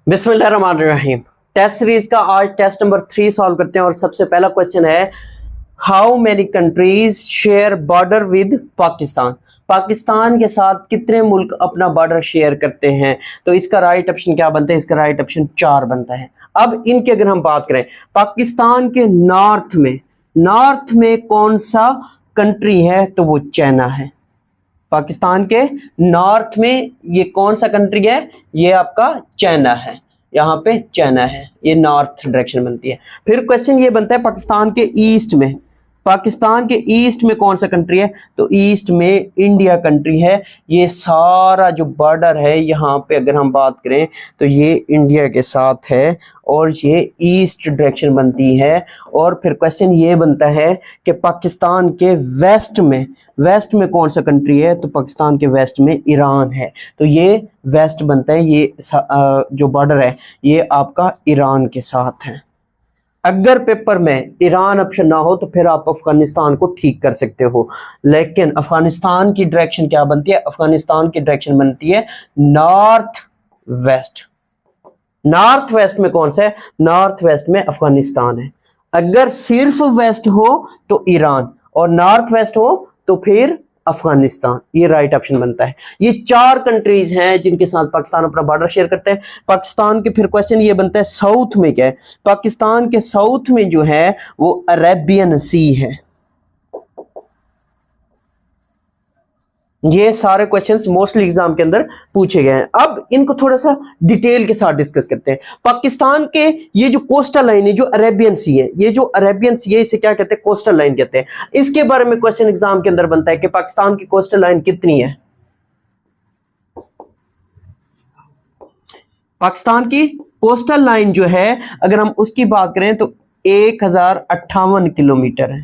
बिस्मिल्लाहिर्रहमानिर्रहीम। Test series का आज टेस्ट नंबर 3 सॉल्व करते हैं और सबसे पहला क्वेश्चन है how many countries share border with Pakistan. Pakistan के साथ कितने मुल्क अपना बॉर्डर शेयर करते हैं। तो इसका राइट ऑप्शन क्या बनता है? इसका राइट ऑप्शन 4 बनता है। अब इनकी अगर हम बात करें, पाकिस्तान के नॉर्थ में कौन सा कंट्री है? तो वो चाइना है। पाकिस्तान के नॉर्थ में ये कौन सा कंट्री है? ये आपका चाइना है। यहाँ पे चाइना है, ये नॉर्थ डायरेक्शन बनती है। फिर क्वेश्चन ये बनता है पाकिस्तान के ईस्ट में कौन सा कंट्री है? तो ईस्ट में इंडिया कंट्री है। ये सारा जो बॉर्डर है यहाँ पे अगर हम बात करें तो ये इंडिया के साथ है और ये ईस्ट डायरेक्शन बनती है। और फिर क्वेश्चन ये बनता है कि पाकिस्तान के वेस्ट में कौन सा कंट्री है? तो पाकिस्तान के वेस्ट में ईरान है। तो ये वेस्ट बनता है, ये जो बॉर्डर है ये आपका ईरान के साथ है। अगर पेपर में ईरान ऑप्शन ना हो तो फिर आप अफगानिस्तान को ठीक कर सकते हो, लेकिन अफगानिस्तान की डायरेक्शन क्या बनती है? अफगानिस्तान की डायरेक्शन बनती है नॉर्थ वेस्ट में कौन सा है? नॉर्थ वेस्ट में अफगानिस्तान है। अगर सिर्फ वेस्ट हो तो ईरान और नॉर्थ वेस्ट हो तो फिर अफगानिस्तान। ये राइट ऑप्शन बनता है। ये 4 कंट्रीज हैं जिनके साथ पाकिस्तान अपना बॉर्डर शेयर करते हैं। पाकिस्तान के फिर क्वेश्चन ये बनता है साउथ में क्या है? पाकिस्तान के साउथ में जो है वो अरेबियन सी है। ये सारे क्वेश्चंस मोस्टली एग्जाम के अंदर पूछे गए हैं। अब इनको थोड़ा सा डिटेल के साथ डिस्कस करते हैं। पाकिस्तान के ये जो कोस्टल लाइन है, जो अरेबियन सी है, इसे क्या कहते हैं? कोस्टल लाइन कहते हैं। इसके बारे में क्वेश्चन एग्जाम के अंदर बनता है कि पाकिस्तान की कोस्टल लाइन कितनी है। पाकिस्तान की कोस्टल लाइन जो है अगर हम उसकी बात करें तो 1058 किलोमीटर है।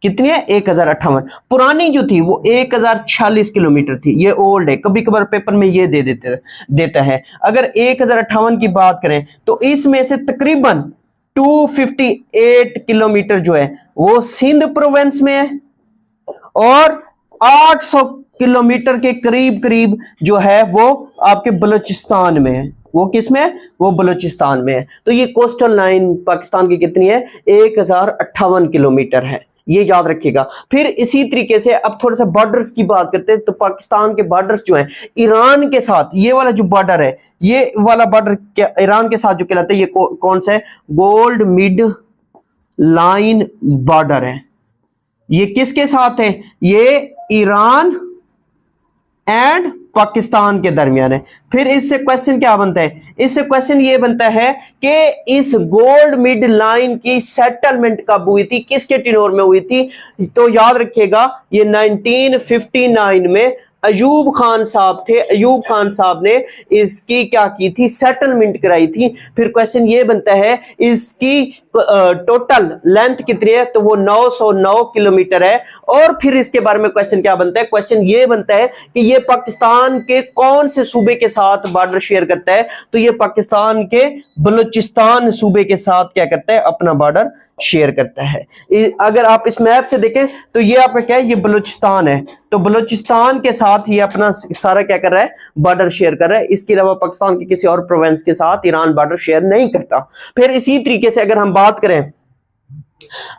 कितनी है? 1058। पुरानी जो थी वो 1046 किलोमीटर थी। ये ओल्ड है, कभी कभार पेपर में ये देता है। अगर 1058 की बात करें तो इसमें से तकरीबन 258 किलोमीटर जो है वो सिंध प्रोविंस में है और 800 किलोमीटर के करीब जो है वो आपके बलूचिस्तान में है। वो किस में है? वो बलूचिस्तान में है। तो ये कोस्टल लाइन पाकिस्तान की कितनी है? 1058 किलोमीटर है। ये याद रखिएगा। फिर इसी तरीके से अब थोड़ा सा बॉर्डर्स की बात करते हैं। तो पाकिस्तान के बॉर्डर्स जो हैं ईरान के साथ, ये वाला जो बॉर्डर है, ये वाला बॉर्डर ईरान के साथ जो कहलाता है, ये कौन सा है? गोल्ड मिड लाइन बॉर्डर है। ये किसके साथ है? ये ईरान एंड पाकिस्तान के दरमियान है। फिर इससे क्वेश्चन क्या बनता है? इससे क्वेश्चन ये बनता है कि इस गोल्ड मिड लाइन की सेटलमेंट कब हुई थी, किसके टेन्योर में हुई थी? तो याद रखिएगा ये 1959 में अयूब खान साहब थे। अयूब खान साहब ने इसकी क्या की थी? सेटलमेंट कराई थी। फिर क्वेश्चन ये बनता है इसकी टोटल लेंथ कितनी है? तो वो 909 किलोमीटर है। और फिर इसके बारे में क्वेश्चन क्या बनता है? क्वेश्चन ये बनता है कि ये पाकिस्तान के कौन से सूबे के साथ बॉर्डर शेयर करता है? तो ये पाकिस्तान के बलूचिस्तान सूबे के साथ क्या करता है? अपना बॉर्डर शेयर करता है। अगर आप इस मैप से देखें तो ये आपका क्या है? ये बलूचिस्तान है। तो बलूचिस्तान के साथ ये अपना सारा क्या कर रहा है? बॉर्डर शेयर कर रहा है। इसके अलावा पाकिस्तान के किसी और प्रोविंस के साथ ईरान बॉर्डर शेयर नहीं करता। फिर इसी तरीके से अगर हम बात करें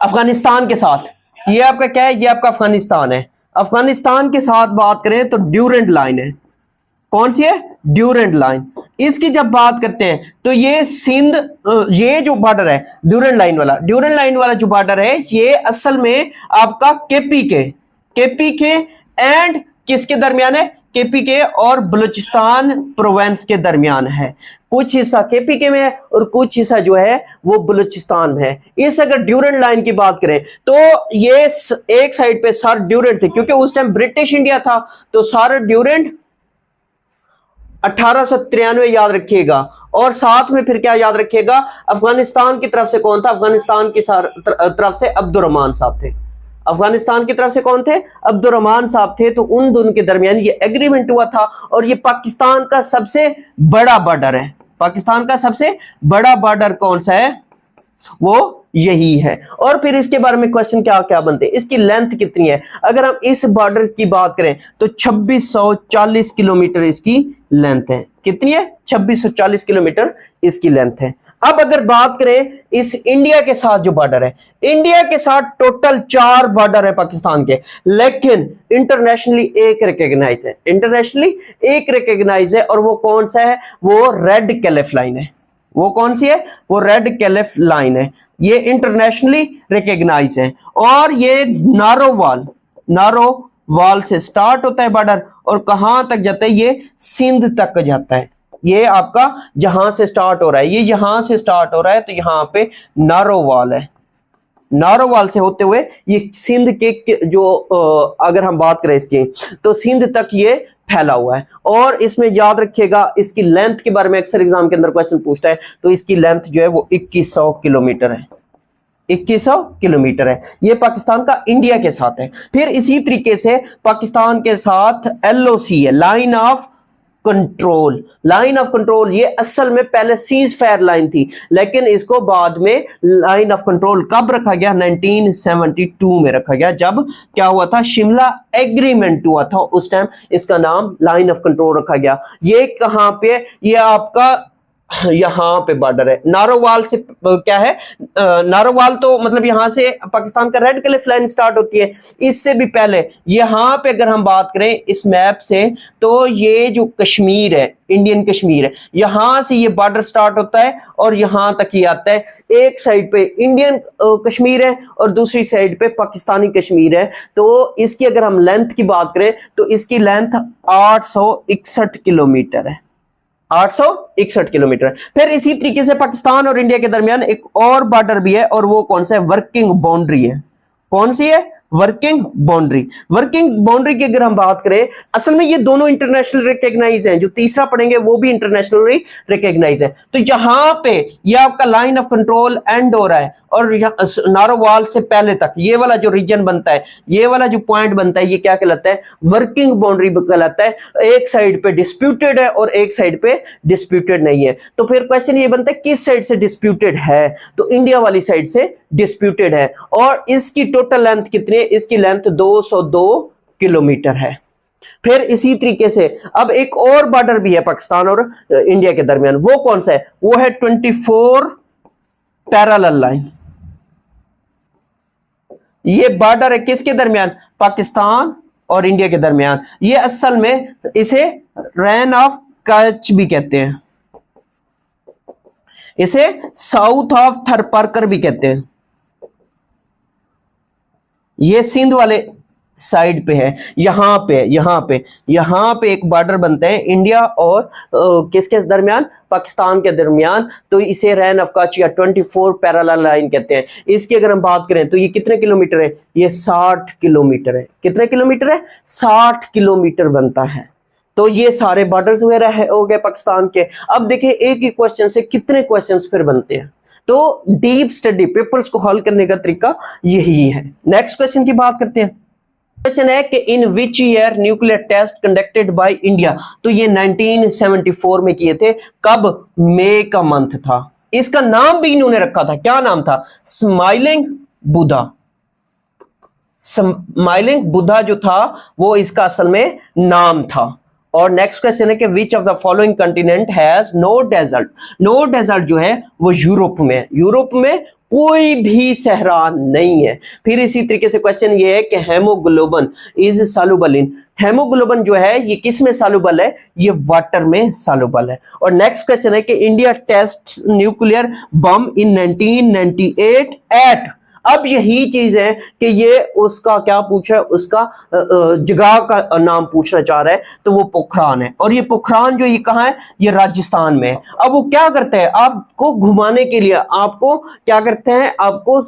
अफगानिस्तान के साथ, ये आपका क्या है? ये आपका अफगानिस्तान है। अफगानिस्तान के साथ बात करें तो ड्यूरेंट लाइन है। कौन सी है? Durand Line. इसकी जब बात करते हैं तो ये सिंध, ये जो बॉर्डर है ड्यूरेंट लाइन वाला जो बॉर्डर है ये असल में आपका केपी के एंड किसके दरमियान है? केपी के और बलूचिस्तान प्रोविंस के दरमियान है। कुछ हिस्सा केपी के में है और कुछ हिस्सा जो है वो बलूचिस्तान में है। इस अगर ड्यूरेंट लाइन की बात करें तो ये एक साइड पे सारे ड्यूरेंट थे, क्योंकि उस टाइम ब्रिटिश इंडिया था। तो सारे ड्यूरेंट 1893 याद रखिएगा। और साथ में फिर क्या याद रखिएगा? अफगानिस्तान की तरफ से कौन था? अफगानिस्तान की तरफ से अब्दुर्रहमान साहब थे। अफगानिस्तान की तरफ से कौन थे? अब्दुर्रहमान साहब थे। तो उन दोनों के दरमियान ये एग्रीमेंट हुआ था और ये पाकिस्तान का सबसे बड़ा बॉर्डर है। पाकिस्तान का सबसे बड़ा बॉर्डर कौन सा है? वो यही है। और फिर इसके बारे में क्वेश्चन क्या क्या बनते हैं, इसकी लेंथ कितनी है। अगर हम इस बॉर्डर की बात करें तो 2640 किलोमीटर इसकी लेंथ है। कितनी है? 2640 किलोमीटर इसकी लेंथ है। अब अगर बात करें इस इंडिया के साथ जो बॉर्डर है, इंडिया के साथ टोटल 4 बॉर्डर है पाकिस्तान के, लेकिन इंटरनेशनली एक रिकॉग्नाइज है। इंटरनेशनली एक रिकॉग्नाइज है, और वो कौन सा है? वो रेड कैलिफ लाइन है। वो कौन सी है? वो रेड कैलिफ लाइन है। ये इंटरनेशनली रिकॉग्नाइज है। और ये नारो वाल से स्टार्ट होता है बॉर्डर, और कहां तक जाता है? ये सिंध तक जाता है। ये आपका जहां से स्टार्ट हो रहा है, ये यहां से स्टार्ट हो रहा है, तो यहां पे नारोवाल है। नारोवाल से होते हुए ये सिंध के जो अगर हम बात करें इसकी, तो सिंध तक ये फैला हुआ है। और इसमें याद रखिएगा, इसकी लेंथ के बारे में अक्सर एग्जाम के अंदर क्वेश्चन पूछता है, तो इसकी लेंथ जो है वो 2100 किलोमीटर है। 2100 किलोमीटर है। ये पाकिस्तान का इंडिया के साथ है। फिर इसी तरीके से पाकिस्तान के साथ LOC है, line of control. Line of control ये असल में पहले सीज फायर लाइन थी, लेकिन इसको बाद में लाइन ऑफ कंट्रोल कब रखा गया? 1972 में रखा गया, जब क्या हुआ था? शिमला एग्रीमेंट हुआ था, उस टाइम इसका नाम लाइन ऑफ कंट्रोल रखा गया। ये कहां पे? ये आपका यहां पे बॉर्डर है। नारोवाल से क्या है? नारोवाल तो मतलब यहां से पाकिस्तान का रेड क्लिफ लाइन स्टार्ट होती है। इससे भी पहले यहां पे अगर हम बात करें इस मैप से, तो ये जो कश्मीर है, इंडियन कश्मीर है, यहां से ये बॉर्डर स्टार्ट होता है और यहां तक ही आता है। एक साइड पे इंडियन कश्मीर है और दूसरी साइड पे पाकिस्तानी कश्मीर है। तो इसकी अगर हम लेंथ की बात करें तो इसकी लेंथ 861 किलोमीटर है। 861 किलोमीटर। फिर इसी तरीके से पाकिस्तान और इंडिया के दरमियान एक और बॉर्डर भी है, और वो कौन सा है? वर्किंग बाउंड्री है। कौन सी है? Working boundary. वर्किंग बाउंड्री की अगर हम बात करें, असल में ये दोनों इंटरनेशनल रिकॉग्नाइज हैं। जो तीसरा पढ़ेंगे वो भी इंटरनेशनली रिकॉग्नाइज है। तो यहां पे ये आपका लाइन ऑफ कंट्रोल एंड हो रहा है, और नारोवाल से पहले तक ये वाला जो रीजन बनता है, ये वाला जो पॉइंट बनता है, ये क्या कहलाता है? वर्किंग बाउंड्री कहलाता है। एक साइड पे डिस्प्यूटेड है और एक साइड पे डिस्प्यूटेड नहीं है। तो फिर क्वेश्चन ये बनता है किस साइड से डिस्प्यूटेड है? तो इंडिया वाली साइड से डिस्प्यूटेड है। और इसकी टोटल लेंथ कितनी है? इसकी लेंथ 202 किलोमीटर है। फिर इसी तरीके से अब एक और बॉर्डर भी है पाकिस्तान और इंडिया के दरमियान। वो कौन सा है? वो है 24 पैरेलल लाइन। ये बॉर्डर है किसके दरमियान? पाकिस्तान और इंडिया के दरमियान। ये असल में इसे रेन ऑफ कच्छ भी कहते हैं, इसे साउथ ऑफ थरपारकर भी कहते हैं। ये सिंध वाले साइड पे है। यहां पे एक बॉर्डर बनते हैं इंडिया और किसके दरमियान? पाकिस्तान के दरमियान। तो इसे रेन ऑफ कच्छ या 24 पैरेलल लाइन कहते हैं। इसकी अगर हम बात करें तो ये कितने किलोमीटर है? ये 60 किलोमीटर है। कितने किलोमीटर है? 60 किलोमीटर बनता है। तो ये सारे बॉर्डर्स वगैरह हो गए पाकिस्तान के। अब देखिए एक ही क्वेश्चन से कितने क्वेश्चंस फिर बनते हैं। तो डीप स्टडी पेपर्स को हल करने का तरीका यही है। नेक्स्ट क्वेश्चन की बात करते हैं। क्वेश्चन है कि in which year nuclear test conducted by India? तो ये 1974 में किए थे। कब? मई का मंथ था। इसका नाम भी इन्होंने रखा था। क्या नाम था? स्माइलिंग बुद्धा। स्माइलिंग बुद्धा जो था वो इसका असल में नाम था। और नेक्स्ट क्वेश्चन है कि which of the following continent has no desert? No desert जो है वो यूरोप में है। यूरोप में कोई भी सहरा नहीं है। फिर इसी तरीके से क्वेश्चन ये है कि haemoglobin is soluble in? Haemoglobin जो है ये किस में सॉल्युबल है? ये वाटर में सॉल्युबल है। और नेक्स्ट क्वेश्चन है कि इंडिया टेस्ट न्यूक्लियर बम इन 1998 एट? अब यही चीज है कि ये उसका क्या पूछ रहा है? उसका जगह का नाम पूछना चाह रहा है। तो वो पोखरान है। और ये पोखरान जो ये कहाँ है? ये राजस्थान में है। अब वो क्या करते हैं? आपको घुमाने के लिए आपको क्या करते हैं? आपको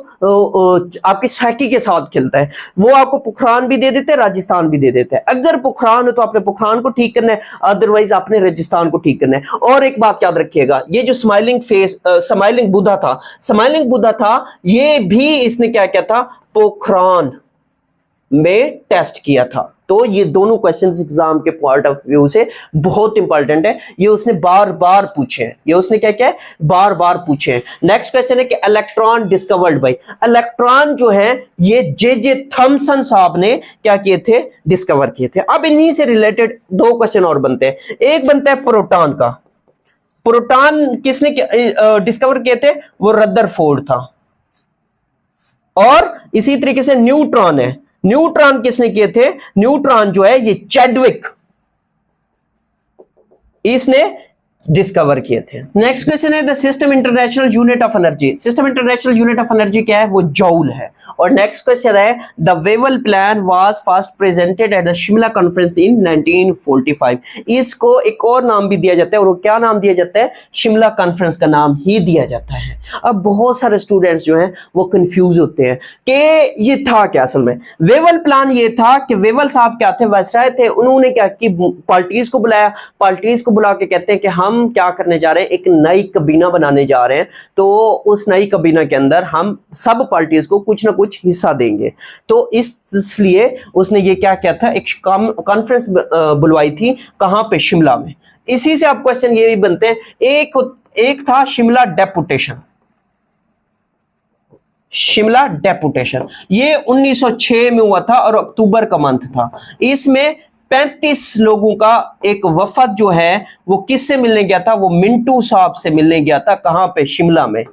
आपकी साइकी के साथ खेलता है। वो आपको पोखरान भी दे देते हैं, राजस्थान भी दे देते हैं। अगर पोखरान है तो आपने पोखरान को ठीक करना है, अदरवाइज आपने राजस्थान को ठीक करना है। और एक बात याद रखिएगा, ये जो स्माइलिंग बुद्धा था, ये भी इसने क्या किया था? पोखरान में टेस्ट किया था। तो ये दोनों क्वेश्चंस एग्जाम के पॉइंट ऑफ व्यू से बहुत इंपॉर्टेंट है, ये उसने बार बार पूछे हैं, ये उसने क्या क्या बार बार पूछे हैं। नेक्स्ट क्वेश्चन है कि इलेक्ट्रॉन डिस्कवर्ड बाय, इलेक्ट्रॉन जो है ये जे थॉमसन साहब ने क्या किए थे, डिस्कवर किए थे। अब इन्हीं से रिलेटेड दो क्वेश्चन और बनते हैं। एक बनता है प्रोटॉन का, प्रोटॉन किसने डिस्कवर किए थे, वो रदरफोर्ड था। और इसी तरीके से न्यूट्रॉन है, न्यूट्रॉन किसने किए थे, न्यूट्रॉन जो है ये चैडविक, इसने डिस्कवर किए थे। नेक्स्ट क्वेश्चन है the system international unit of energy, system international unit of energy क्या है, वो जूल है। और नेक्स्ट क्वेश्चन है the Wavell plan was first presented at the Shimla conference in 1945। इसको एक और नाम भी दिया जाता है, और वो क्या नाम दिया जाता है, शिमला कॉन्फ्रेंस का नाम ही दिया जाता है। अब बहुत सारे स्टूडेंट्स जो हैं वो कंफ्यूज होते हैं कि ये था क्या असल में। वेवल प्लान ये था कि वेवल साहब क्या थे, वायसराय थे, उन्होंने क्या कि पार्टीज को बुलाया, पार्टीज को बुला के कहते हैं कि हम क्या करने जा रहे हैं, एक नई कबीना बनाने जा रहे हैं, तो उस नई कबीना के अंदर हम सब पार्टीज को कुछ ना कुछ हिस्सा देंगे। तो इसलिए उसने ये क्या किया था, एक कॉन्फ्रेंस बुलवाई थी, कहां पे, शिमला में। इसी से आप क्वेश्चन ये भी बनते हैं, एक था शिमला डेपुटेशन, शिमला डेपुटेशन, ये 1906 में हुआ था और अक्टूबर का मंथ था। इसमें 35 लोगों का एक वफद जो है वो किससे मिलने गया था, वो मिंटू साहब से मिलने गया था, कहां पे, शिमला में।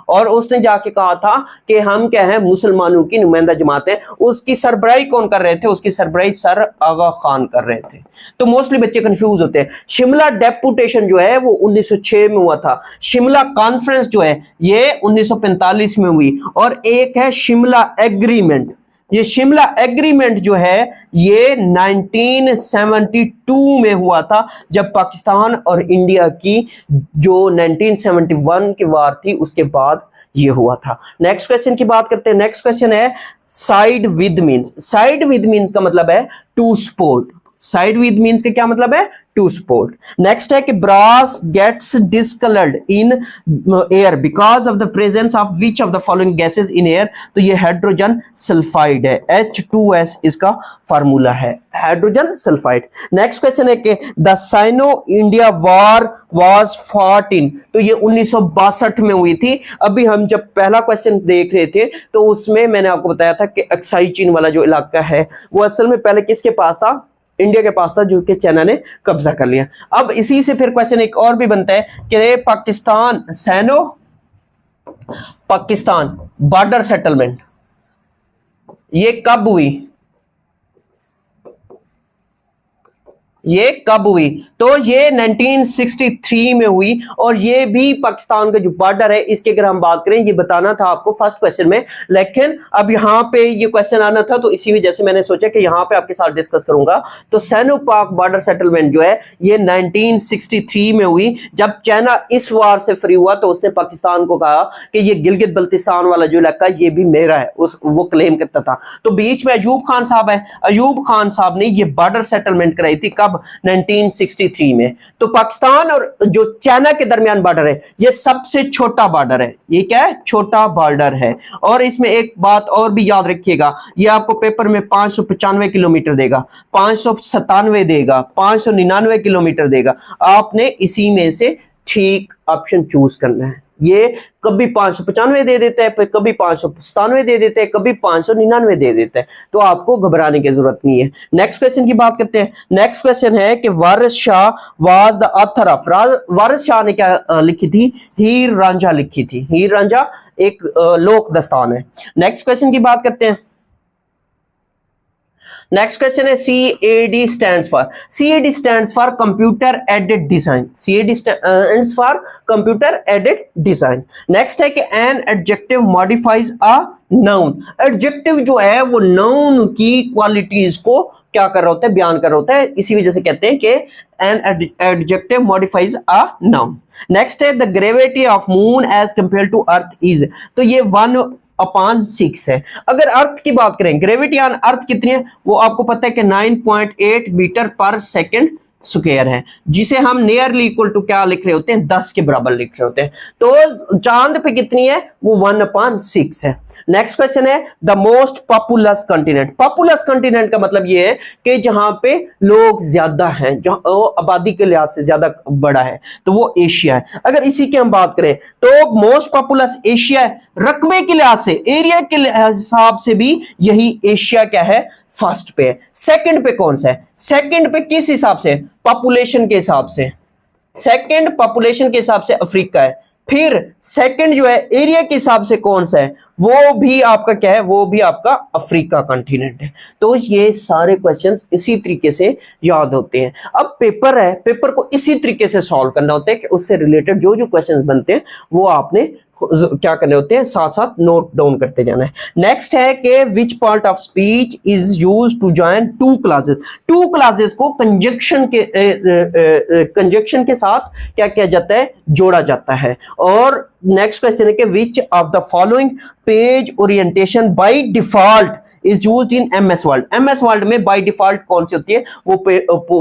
और उसने जाके कहा था कि हम क्या है, मुसलमानों की नुमाइंदा जमात है। उसकी सरबराही कौन कर रहे थे, उसकी सरबराही सर आगा खान कर रहे थे। तो मोस्टली बच्चे कंफ्यूज होते हैं। शिमला डेपुटेशन जो है वो 1906 में हुआ था, शिमला कॉन्फ्रेंस जो है ये 1945 में हुई, और एक है शिमला एग्रीमेंट। ये शिमला एग्रीमेंट जो है ये 1972 में हुआ था, जब पाकिस्तान और इंडिया की जो 1971 की वार थी उसके बाद ये हुआ था। नेक्स्ट क्वेश्चन की बात करते हैं। नेक्स्ट क्वेश्चन है side with means, side with means का मतलब है to support, side with means का क्या मतलब है, टू सपोर्ट। नेक्स्ट है कि brass gets discoloured in air because of the presence of which of the following gases in air, तो ये हाइड्रोजन सल्फाइड है, H2S इसका फार्मूला है, हाइड्रोजन सल्फाइड। नेक्स्ट क्वेश्चन है कि the Sino India war was fought in, तो ये 1962 में हुई थी। अभी हम जब पहला क्वेश्चन देख रहे थे तो उसमें मैंने आपको बताया था कि अक्साई चीन वाला जो इलाका है वो असल में पहले किसके पास था, इंडिया के पास था, जो कि चाइना ने कब्जा कर लिया। अब इसी से फिर क्वेश्चन एक और भी बनता है कि पाकिस्तान सैनो पाकिस्तान बॉर्डर सेटलमेंट ये कब हुई, ये कब हुई, तो ये 1963 में हुई। और ये भी पाकिस्तान का जो बॉर्डर है इसके अगर हम बात करें, ये बताना था आपको फर्स्ट क्वेश्चन में, लेकिन अब यहाँ पे ये क्वेश्चन आना था तो इसी वजह से मैंने सोचा कि यहाँ पे आपके साथ डिस्कस करूंगा। तो सैनो पाक बॉर्डर सेटलमेंट जो है ये 1963 में हुई। जब चाइना इस वार से फ्री हुआ तो उसने पाकिस्तान को कहा कि ये गिलगित बल्तिस्तान वाला जो इलाका ये भी मेरा है, वो क्लेम करता था। तो बीच में अयूब खान साहब है, अयूब खान साहब ने ये बॉर्डर सेटलमेंट कराई थी, कब, 1963 में। तो पाकिस्तान और जो चाइना के दरमियान बॉर्डर है ये सबसे छोटा बॉर्डर है, ये क्या है, छोटा बॉर्डर है। और इसमें एक बात और भी याद रखिएगा, ये आपको पेपर में 595 किलोमीटर देगा, 597 देगा, 599 किलोमीटर देगा, आपने इसी में से ठीक ऑप्शन चूज करना है। ये कभी 595 दे देता है, कभी 597 दे देता है, कभी 599 दे देता है, तो आपको घबराने की जरूरत नहीं है। नेक्स्ट क्वेश्चन की बात करते हैं। नेक्स्ट क्वेश्चन है कि Waris Shah was the author of, Waris Shah ने क्या लिखी थी, हीर रांझा लिखी थी। हीर रांझा एक लोक दास्तान है। नेक्स्ट क्वेश्चन की बात करते हैं। नेक्स्ट क्वेश्चन है CAD stands for, CAD stands for computer aided design, CAD stands for computer aided design। Next है कि an adjective modifies a noun, adjective जो है वो नाउन की क्वालिटीज को क्या कर रहा होता है, बयान कर रहा होता है, इसी वजह से कहते हैं कि an adjective modifies a noun। Next है the gravity of moon as compared to earth is, तो ये 1/6 है। अगर अर्थ की बात करें, ग्रेविटी ऑन अर्थ कितनी है, वो आपको पता है कि 9.8 मीटर पर सेकंड स्क्वायर है, जिसे हम नियरली इक्वल टू क्या लिख रहे होते हैं, 10 के बराबर लिख रहे होते हैं। तो चांद पे कितनी है, वो 1/6 है। नेक्स्ट क्वेश्चन है the most populous continent. Populace continent का मतलब ये है कि जहां पे लोग ज्यादा हैं, जो आबादी के लिहाज से ज्यादा बड़ा है, तो वो एशिया है। अगर इसी की हम बात करें तो मोस्ट पॉपुलस एशिया है, रकबे के लिहाज से, एरिया के हिसाब से भी यही एशिया क्या है, फर्स्ट पे है। सेकंड पे कौन सा है, सेकंड पे किस हिसाब से, पॉपुलेशन के हिसाब से, सेकंड पॉपुलेशन के हिसाब से अफ्रीका है। फिर सेकंड जो है एरिया के हिसाब से कौन सा है, वो भी आपका क्या है, वो भी आपका अफ्रीका कॉन्टिनेंट है। तो ये सारे क्वेश्चंस इसी तरीके से याद होते हैं। अब पेपर है, पेपर को इसी तरीके से सॉल्व करना होता है कि उससे रिलेटेड जो जो क्वेश्चंस बनते हैं वो आपने क्या करने होते हैं, साथ साथ नोट डाउन करते जाना है। नेक्स्ट है कि which part of speech is used to join two clauses. Two clauses को कंजक्शन के साथ क्या किया जाता है, जोड़ा जाता है। और नेक्स्ट क्वेश्चन है कि which of the following page orientation by default is used in MS world. MS world में बाय डिफॉल्ट कौन सी होती है, वो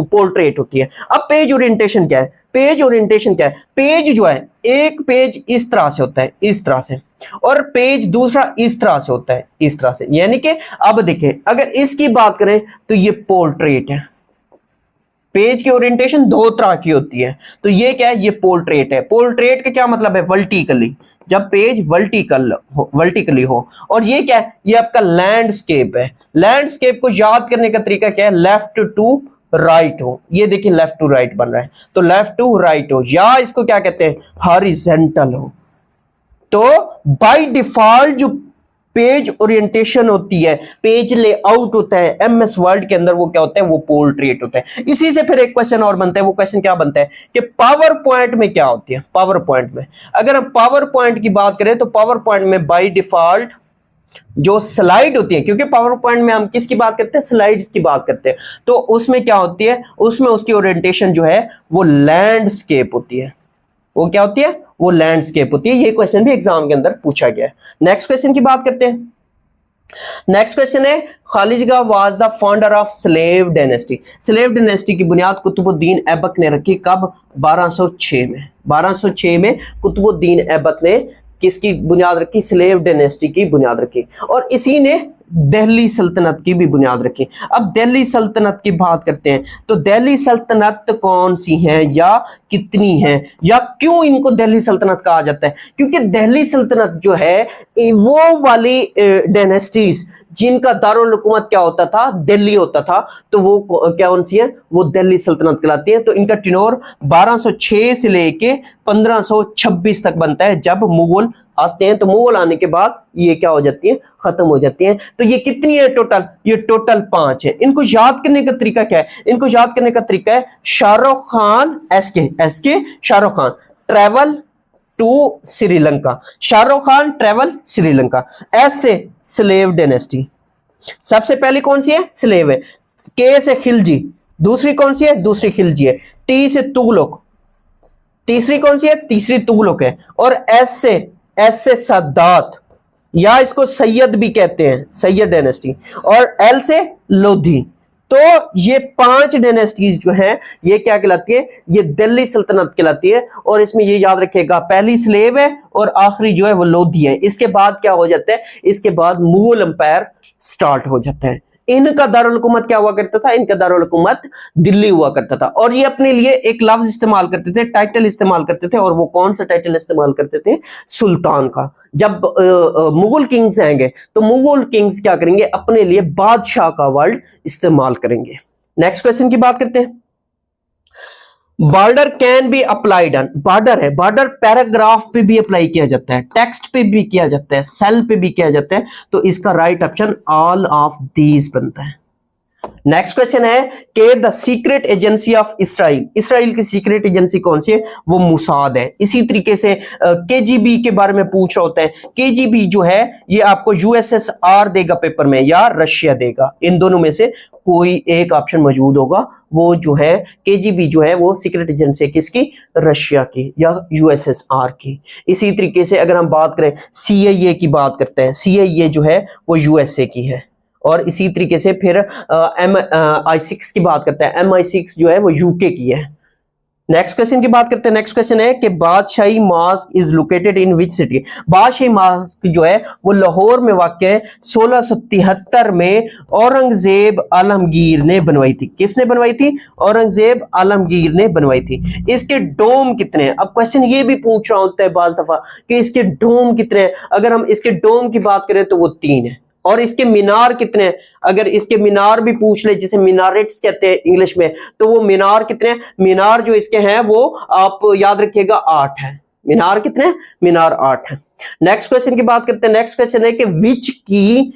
पोर्ट्रेट होती है। अब पेज ओरिएंटेशन क्या है, पेज ओरिएंटेशन क्या है, पेज जो है एक पेज इस तरह से होता है, इस तरह से, और पेज दूसरा इस तरह से होता है, इस तरह से। यानी कि अब देखें, अगर इसकी बात करें तो ये पोर्ट्रेट है। पेज की ओरिएंटेशन दो तरह की होती है, तो ये क्या है, ये पोर्ट्रेट है। पोर्ट्रेट का क्या मतलब है, वर्टिकली, जब पेज वर्टिकली हो। और ये क्या है, ये आपका लैंडस्केप है। लैंडस्केप को याद करने का तरीका क्या है, लेफ्ट टू राइट हो। ये देखिए लेफ्ट टू राइट बन रहा है, तो लेफ्ट टू राइट हो, या इसको क्या कहते हैं, हॉरिजॉन्टल हो। तो बाय डिफॉल्ट जो पेज ओरिएंटेशन होती है, पेज लेआउट होता है एमएस वर्ड के अंदर, वो क्या होता है, वो पोर्ट्रेट होता है। इसी से फिर एक क्वेश्चन और बनता है, वो क्वेश्चन क्या बनता है कि पावर पॉइंट में क्या होती है। पावर पॉइंट में अगर हम पावर पॉइंट की बात करें तो पावर पॉइंट में बाय डिफॉल्ट जो स्लाइड होती है, क्योंकि पावर पॉइंट में हम किसकी बात करते हैं, स्लाइड्स की बात करते हैं, तो उसमें क्या होती है, उसमें उसकी ओरिएंटेशन जो है वो लैंडस्केप होती है। वो क्या होती है, वो लैंडस्केप होती है। ये क्वेश्चन भी एग्जाम के अंदर पूछा गया है। नेक्स्ट क्वेश्चन की बात करते हैं। नेक्स्ट क्वेश्चन है खालिजगा was the founder of slave dynasty. Slave dynasty की बुनियाद कुतुबुद्दीन ऐबक ने रखी, कब, 1206 में। 1206 में कुतुबुद्दीन ऐबक ने किसकी बुनियाद रखी, स्लेव डायनेस्टी की बुनियाद रखी। और इसी ने दिल्ली सल्तनत की भी बुनियाद रखी। अब दिल्ली सल्तनत की बात करते हैं तो दिल्ली सल्तनत कौन सी है, या कितनी है, या क्यों इनको दिल्ली सल्तनत कहा जाता है, क्योंकि दिल्ली सल्तनत जो है वो वाली डायनेस्टीज जिनका दारुल हुकूमत क्या होता था, दिल्ली होता था, तो वो क्या कौन सी है, वो दिल्ली सल्तनत कहलाती है। तो इनका टेन्योर 1206 से लेके 1526 तक बनता है। जब मुगल आते हैं तो मुगल आने के बाद ये क्या हो जाती है, खत्म हो जाती है। तो ये कितनी है टोटल, ये टोटल 5 है। इनको याद करने का तरीका क्या है, इनको याद करने का तरीका है Shahrukh Khan, SK Shahrukh Khan travel to Sri Lanka, Shahrukh Khan travel Sri Lanka. S से स्लेव डायनेस्टी, सबसे पहली कौन सी है, स्लेव है। के से खिलजी, दूसरी कौन सी है, दूसरी खिलजी है। टी से तुगलक, तीसरी कौन सी है, तीसरी तुगलक है। और एस से सद्दात, या इसको सैयद भी कहते हैं, सैयद डायनेस्टी। और एल से लोधी। तो ये 5 डायनेस्टीज जो हैं ये क्या कहलाती है, ये दिल्ली सल्तनत कहलाती है। और इसमें ये याद रखिएगा, पहली स्लेव है और आखिरी जो है वो लोधी है। इसके बाद क्या हो जाता है, इसके बाद मुगल एम्पायर स्टार्ट हो जाता है। इनका दारुल हुकूमत क्या हुआ करता था, इनका दारुल हुकूमत दिल्ली हुआ करता था। और ये अपने लिए एक लफ्ज इस्तेमाल करते थे, टाइटल इस्तेमाल करते थे। और वो कौन सा टाइटल इस्तेमाल करते थे, सुल्तान का। जब मुगल किंग्स आएंगे तो मुगल किंग्स क्या करेंगे, अपने लिए बादशाह का वर्ड इस्तेमाल करेंगे। नेक्स्ट क्वेश्चन की बात करते हैं। Border can be applied on, border है, बॉर्डर पैराग्राफ पे भी अप्लाई किया जाता है, टेक्स्ट पे भी किया जाता है, सेल पे भी किया जाता है। तो इसका right option all of these बनता है। नेक्स्ट क्वेश्चन है कि the secret agency of Israel, Israel की सीक्रेट एजेंसी कौन सी है, वो मुसाद है। इसी तरीके से केजीबी के बारे में पूछ रहा होता है। केजीबी जो है ये आपको यूएसएसआर देगा पेपर में, या रशिया देगा, इन दोनों में से कोई एक ऑप्शन मौजूद होगा। वो जो है केजीबी जो है वो सीक्रेट एजेंसी है, किसकी, रशिया की या यूएसएसआर की। इसी तरीके से अगर हम बात करें सीआईए की बात करते हैं, सीआईए जो है वो यूएसए की है। और इसी तरीके से फिर MI6 की बात करते हैं। MI6 जो है वो यूके की है। नेक्स्ट क्वेश्चन की बात करते हैं। नेक्स्ट क्वेश्चन है कि Badshahi mosque is located in which city. Badshahi mosque जो है वो लाहौर में वाक़ है। 1673 में औरंगजेब आलमगीर ने बनवाई थी। किसने बनवाई थी? औरंगजेब आलमगीर ने बनवाई थी। इसके डोम कितने हैं? अब क्वेश्चन ये भी पूछ रहा होता है बाज दफा कि इसके डोम कितने हैं। अगर हम इसके डोम की बात करें तो वो 3 है। और इसके मीनार कितने हैं? अगर इसके मीनार भी पूछ ले, जिसे मीनारेट्स कहते हैं इंग्लिश में, तो वो मीनार कितने हैं? मीनार जो इसके हैं वो आप याद रखिएगा 8 है। मीनार कितने हैं? मीनार 8 है। नेक्स्ट क्वेश्चन की बात करते हैं। नेक्स्ट क्वेश्चन है कि which key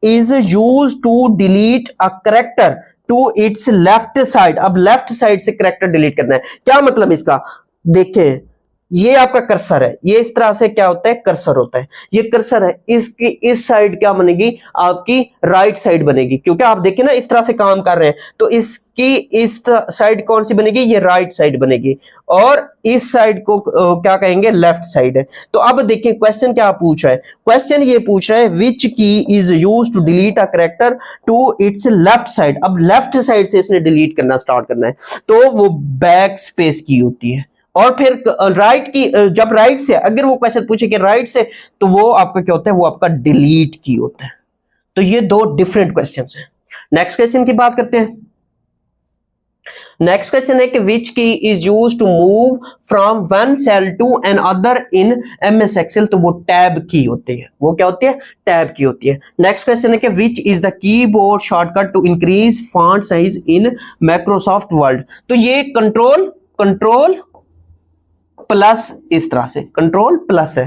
is use to delete a character to its left side. अब लेफ्ट साइड से कैरेक्टर डिलीट करना है, क्या मतलब इसका? देखें, ये आपका कर्सर है, ये इस तरह से क्या होता है? कर्सर होता है। ये कर्सर है, इसकी इस साइड क्या बनेगी? आपकी राइट साइड बनेगी, क्योंकि आप देखिए ना इस तरह से काम कर रहे हैं, तो इसकी इस साइड कौन सी बनेगी? ये राइट साइड बनेगी। और इस साइड को क्या कहेंगे? लेफ्ट साइड है। तो अब देखिए क्वेश्चन क्या पूछ रहा है। क्वेश्चन ये पूछ रहा है which key is use to delete a character to its left side. अब लेफ्ट साइड से इसने डिलीट करना स्टार्ट करना है, तो वो बैक स्पेस की होती है। और फिर राइट की, जब राइट से अगर वो क्वेश्चन पूछे कि राइट से, तो वो आपका क्या होता है? वो आपका डिलीट की होता है। तो ये 2 डिफरेंट क्वेश्चंस हैं। नेक्स्ट क्वेश्चन की बात करते हैं। नेक्स्ट क्वेश्चन है कि which key is use to move from one cell to another in MS Excel. तो वो टैब की होती है। वो क्या होती है? टैब की होती है। नेक्स्ट क्वेश्चन है कि which is the keyboard shortcut to increase font size in Microsoft Word. तो ये कंट्रोल प्लस, इस तरह से कंट्रोल प्लस है,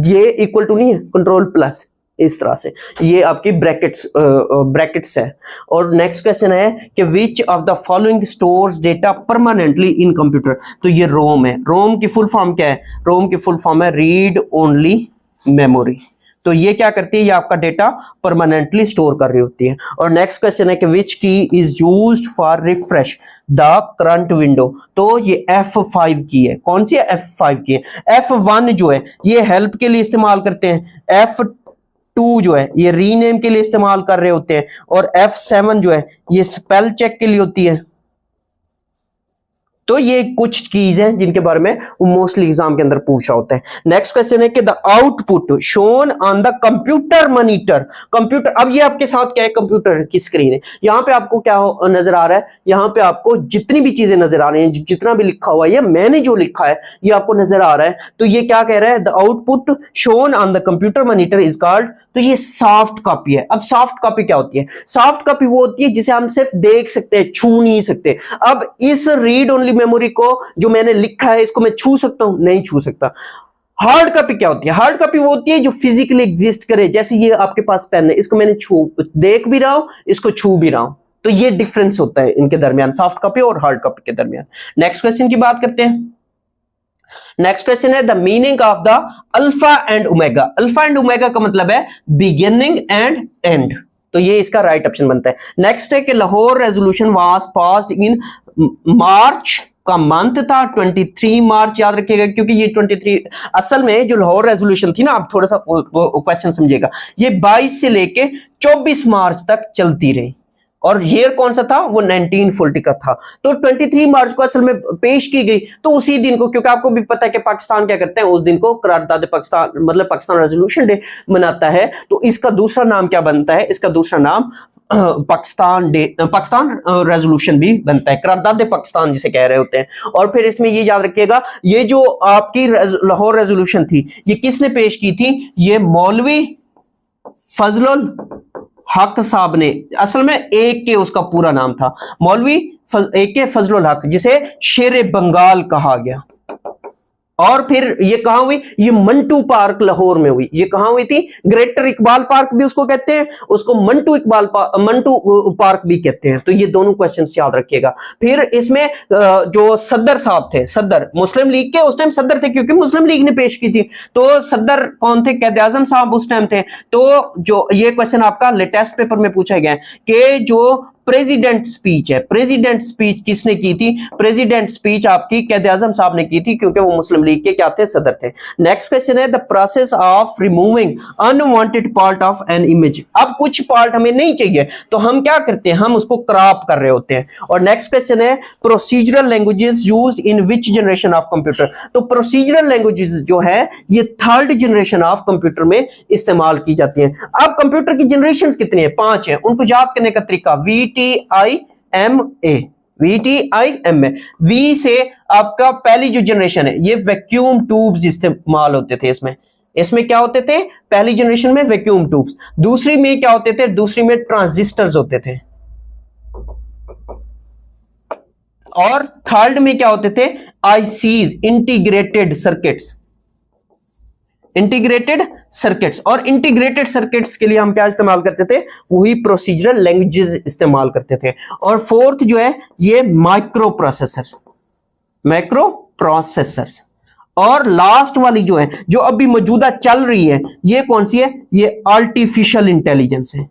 ये इक्वल टू नहीं है, कंट्रोल प्लस इस तरह से, ये आपकी ब्रैकेट्स है। और नेक्स्ट क्वेश्चन है कि which of the following stores data permanently in computer. तो ये रोम है। रोम की फुल फॉर्म क्या है? रोम की फुल फॉर्म है रीड ओनली मेमोरी। तो ये क्या करती है? ये आपका डेटा परमानेंटली स्टोर कर रही होती है। और नेक्स्ट क्वेश्चन है कि which key is used for refresh the current window. तो ये F5 की है। कौन सी है? F5 की है। F1 जो है ये हेल्प के लिए इस्तेमाल करते हैं। F2 जो है ये रीनेम के लिए इस्तेमाल कर रहे होते हैं। और F7 जो है ये स्पेल चेक के लिए होती है। तो ये कुछ कीज हैं जिनके बारे में मोस्टली एग्जाम के अंदर पूछा होता है। नेक्स्ट क्वेश्चन है कि the output shown on the computer monitor. Computer, अब ये आपके साथ क्या है? कंप्यूटर की स्क्रीन है। यहां पे आपको क्या नजर आ रहा है? यहां पे आपको जितनी भी चीजें नजर आ रही हैं, जितना भी लिखा हुआ है, मैंने जो लिखा है ये आपको नजर आ रहा है। तो ये क्या कह रहा है? The output shown on the computer monitor is called. तो ये सॉफ्ट कॉपी है। अब सॉफ्ट कॉपी क्या होती है? सॉफ्ट कॉपी वो होती है जिसे हम सिर्फ देख सकते हैं, छू नहीं सकते। अब इस रीड ओनली मेमोरी को जो मैंने लिखा है इसको मैं छू सकता हूं? नहीं छू सकता। हार्ड कॉपी क्या होती है? हार्ड कॉपी वो होती है जो फिजिकली एग्जिस्ट करे। जैसे ये आपके पास पेन है, इसको मैंने देख भी रहा हूं, इसको छू भी रहा हूं। तो ये डिफरेंस होता है इनके दरमियान, सॉफ्ट कॉपी और हार्ड कॉपी के दरमियान। नेक्स्ट क्वेश्चन की बात करते हैं। नेक्स्ट क्वेश्चन है the meaning of the alpha and omega. Alpha and omega का मतलब है बिगिनिंग एंड एंड। तो ये इसका राइट ऑप्शन बनता है। नेक्स्ट है कि Lahore resolution was passed in March का मंथ था 23 मार्च, याद रखिएगा, क्योंकि ये 23 असल में जो लाहौर रेजोल्यूशन थी ना, आप थोड़ा सा क्वेश्चन समझिएगा, ये 22 से लेके 24 मार्च तक चलती रही। और ईयर कौन सा था? वो 1940 का था। तो 23 मार्च को असल में पेश की गई। तो उसी दिन को, क्योंकि आपको भी पता है कि पाकिस्तान क्या करते हैं, उस दिन को करारदाद पाकिस्तान मतलब पाकिस्तान रेजोल्यूशन डे मनाता है। तो इसका दूसरा नाम क्या बनता है? इसका दूसरा नाम पाकिस्तान रेजोल्यूशन भी बनता है, करारदाद पाकिस्तान जिसे कह रहे होते हैं। और फिर इसमें ये याद रखिएगा, ये जो आपकी लाहौर रेजोल्यूशन थी ये किसने पेश की थी? ये मौलवी फजलुल हक साहब ने। असल में एक के उसका पूरा नाम था मौलवी AK फजलुल हक, जिसे शेर बंगाल कहा गया। और फिर ये कहां हुई? ये मंटू पार्क लाहौर में हुई। ये कहां हुई थी? ग्रेटर इकबाल पार्क भी उसको कहते हैं, उसको मंटू पार्क भी कहते हैं। तो ये दोनों क्वेश्चंस याद रखिएगा। फिर इसमें जो सदर साहब थे, सदर मुस्लिम लीग के उस टाइम सदर थे, क्योंकि मुस्लिम लीग ने पेश की थी। तो सदर कौन थे? कैद आजम साहब उस टाइम थे। तो जो ये क्वेश्चन आपका लेटेस्ट पेपर में पूछा गया है कि जो प्रेसिडेंट स्पीच है। प्रेसिडेंट स्पीच किसने की थी? प्रेसिडेंट स्पीच आपकी कैद आजम साहब ने की थी, क्योंकि वो मुस्लिम लीग के क्या थे? सदर थे। नेक्स्ट क्वेश्चन है the process of removing unwanted part of an image. अब कुछ पार्ट हमें नहीं चाहिए तो हम क्या करते हैं? हम उसको क्रॉप कर रहे होते हैं। और नेक्स्ट क्वेश्चन है procedural languages used in which generation of computer. तो प्रोसीजरल लैंग्वेजेस जो है ये थर्ड जनरेशन ऑफ कंप्यूटर में इस्तेमाल की जाती हैं। अब कंप्यूटर की जनरेशंस कितनी है? 5 है। उनको याद करने का तरीका VTIMA। VTIMA, वी से आपका पहली जो जनरेशन है ये वैक्यूम ट्यूब्स इस्तेमाल होते थे। इसमें क्या होते थे? पहली जनरेशन में वैक्यूम ट्यूब्स। दूसरी में क्या होते थे? दूसरी में ट्रांजिस्टर्स होते थे। और थर्ड में क्या होते थे? ICs, integrated circuits. Integrated circuits, और इंटीग्रेटेड सर्किट्स के लिए हम क्या इस्तेमाल करते थे? वही प्रोसीजरल लैंग्वेजेस इस्तेमाल करते थे। और फोर्थ जो है ये माइक्रो प्रोसेसर्स। और लास्ट वाली जो है, जो अभी मौजूदा चल रही है, ये कौन सी है? ये आर्टिफिशियल इंटेलिजेंस है।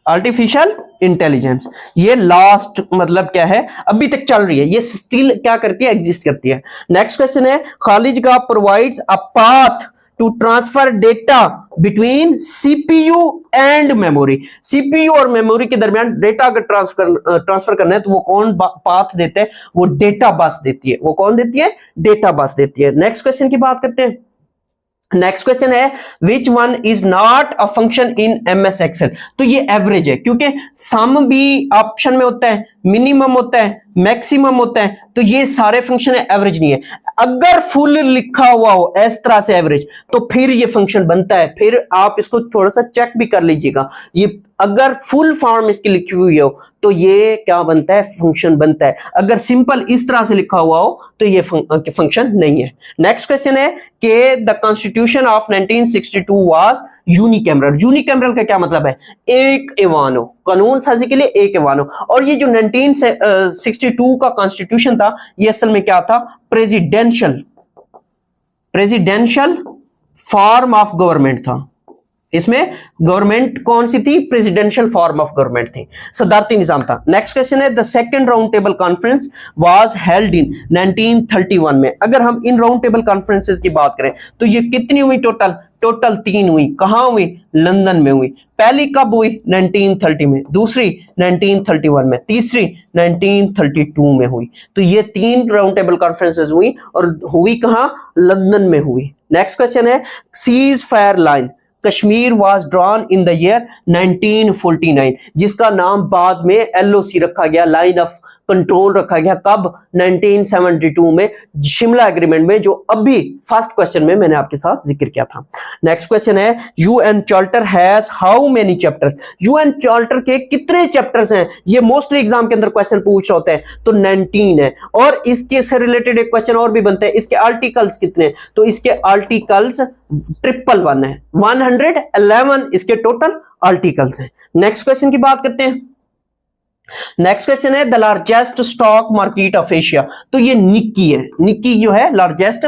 आर्टिफिशियल इंटेलिजेंस ये लास्ट मतलब क्या है? अभी तक चल रही है, ये स्टिल क्या करती है? एग्जिस्ट करती है। नेक्स्ट क्वेश्चन है खालिज का provides a path to transfer data between CPU and memory. CPU और मेमोरी के दरमियान डेटा अगर ट्रांसफर करना है तो वो कौन पाथ देते हैं? वो डेटा बस देती है। वो कौन देती है? डेटा बस देती है। नेक्स्ट क्वेश्चन की बात करते हैं। नेक्स्ट क्वेश्चन है which one is not a function in MS Excel. तो ये एवरेज है, क्योंकि सम भी ऑप्शन में होता है, मिनिमम होता है, मैक्सिमम होता है, तो ये सारे फंक्शन है, एवरेज नहीं है। अगर फुल लिखा हुआ हो इस तरह से एवरेज, तो फिर ये फंक्शन बनता है। फिर आप इसको थोड़ा सा चेक भी कर लीजिएगा, ये अगर फुल फॉर्म इसकी लिखी हुई हो तो ये क्या बनता है? फंक्शन बनता है। अगर सिंपल इस तरह से लिखा हुआ हो तो ये फंक्शन नहीं है। नेक्स्ट क्वेश्चन है कि the constitution of 1962 was unicameral. Unicameral का क्या मतलब है? एक ऐवान हो, कानून साजी के लिए एक ऐवान हो। और ये जो 1962 का कॉन्स्टिट्यूशन था ये असल में क्या था? प्रेसिडेंशियल फॉर्म ऑफ गवर्नमेंट था। इसमें गवर्नमेंट कौन सी थी? प्रेसिडेंशियल फॉर्म ऑफ गवर्नमेंट थी, सदारती निजाम था। नेक्स्ट क्वेश्चन है the second round table conference was held in 1931 में। अगर हम इन राउंड टेबल कॉन्फ्रेंसेस की बात करें तो ये कितनी हुई टोटल 3 हुई। कहां हुई? लंदन में हुई। पहली कब हुई? 1930 में, दूसरी 1931 में, तीसरी 1932 में हुई। तो ये 3 राउंड टेबल कॉन्फ्रेंसेस हुई और हुई कहां? लंदन में हुई। नेक्स्ट क्वेश्चन है cease fire line Kashmir was drawn in the year 1949, जिसका नाम बाद में LOC रखा गया, लाइन ऑफ कंट्रोल रखा गया। कब? 1972 में, शिमला एग्रीमेंट में, जो अभी फर्स्ट क्वेश्चन में मैंने आपके साथ जिक्र किया था। नेक्स्ट क्वेश्चन है UN charter has how many chapters. UN charter के कितने चैप्टर्स हैं? ये मोस्टली एग्जाम के अंदर क्वेश्चन पूछ होते हैं। तो 19 है। और इसके से रिलेटेड एक क्वेश्चन और भी बनते हैं, इसके आर्टिकल्स कितने? तो इसके आर्टिकल्स 111 है, 111 इसके टोटल आर्टिकल्स हैं। नेक्स्ट क्वेश्चन की बात करते हैं। नेक्स्ट क्वेश्चन है the largest stock market of Asia. तो ये निक्की है, निक्की जो है लार्जेस्ट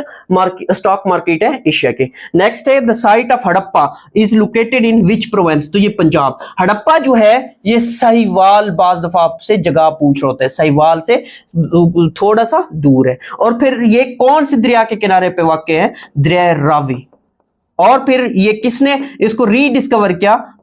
स्टॉक मार्केट है एशिया के। नेक्स्ट है the site of Harappa is located in which province. तो ये पंजाब। हड़प्पा जो है ये साहिवाल, बाज दफा आपसे जगह पूछ रहे होते हैं, साहिवाल से थोड़ा सा दूर है। और फिर ये कौन सी दरिया के किनारे पे वाक़ है? दरिया रावी। और फिर ये किसने इसको रीडिस्कवर किया?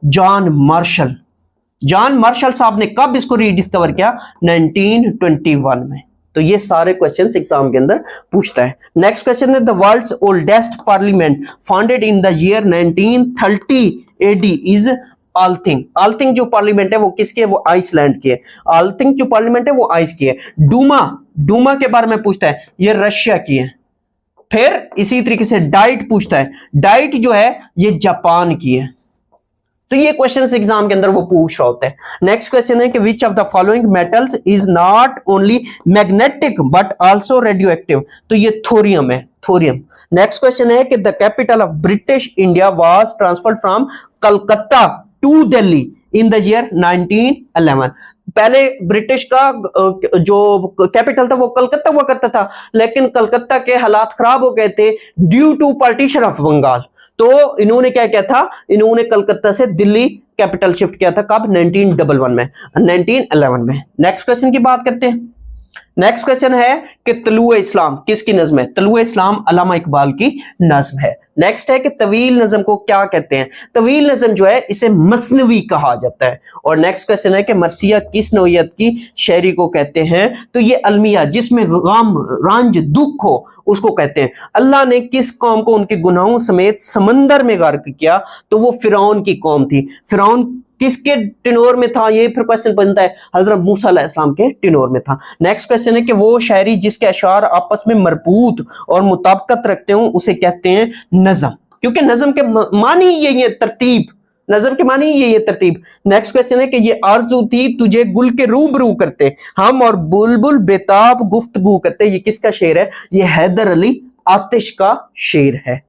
जॉन मार्शल साहब ने कब इसको रीडिस्कवर किया? 1921 में। तो ये सारे क्वेश्चंस एग्जाम के अंदर पूछता है। नेक्स्ट क्वेश्चन है the world's oldest parliament founded in the year 1930 AD is Althing. Althing जो पार्लियामेंट है वो किसकी है? वो आइसलैंड की है। आल्थिंग जो पार्लियामेंट है वो आइस की है। डूमा के बारे में पूछता है, ये रशिया की है। फिर इसी तरीके से डाइट पूछता है, डाइट जो है ये जापान की है। तो ये क्वेश्चंस एग्जाम के अंदर वो पूछ रहा होता है। नेक्स्ट क्वेश्चन है कि which of the following metals is not only magnetic but also radioactive. तो ये थोरियम है, थोरियम। नेक्स्ट क्वेश्चन है कि the capital of British India was transferred from Calcutta to Delhi in the year 1911। पहले British का जो कैपिटल था वो कलकत्ता हुआ करता था, लेकिन कलकत्ता के हालात खराब हो गए थे due to partition of Bengal. तो इन्होंने क्या किया था? इन्होंने कलकत्ता से दिल्ली कैपिटल शिफ्ट किया था कब? 1911 में, 1911 में। नेक्स्ट क्वेश्चन की बात करते हैं। नेक्स्ट क्वेश्चन है कि तलुए इस्लाम किसकी नज्म है? तलुए इस्लाम अल्लामा इकबाल की नज्म है। नेक्स्ट है कि तवील नज्म को क्या कहते हैं? तवील नज्म जो है इसे मसनवी कहा जाता है। और नेक्स्ट क्वेश्चन है कि मरसिया किस नौइयत की शायरी को कहते हैं? तो ये अलमिया, जिसमें गम, रंज, दुख हो, उसको कहते हैं। अल्लाह ने किस कौम को उनके गुनाहों समेत समंदर में गर्क किया? तो वो फिरौन की कौम थी। फिरौन किसके टिनोर में था? ये फिर क्वेश्चन बनता है, हजरत मूसा अलैहिस्सलाम के टिनोर में था। नेक्स्ट क्वेश्चन है कि वो शायरी जिसके अशार आपस में मरबूत और मुताबिकत रखते हो उसे कहते हैं नज़म, क्योंकि नज़म के मानी यही है तरतीब, नज़म के मानी यही है तरतीब। नेक्स्ट क्वेश्चन है कि ये आरज़ू थी तुझे गुल के रूबरू करते, हम और बुलबुल बेताब गुफ्तगू करते। ये किसका शेर है? ये हैदर अली आतिश का शेर है।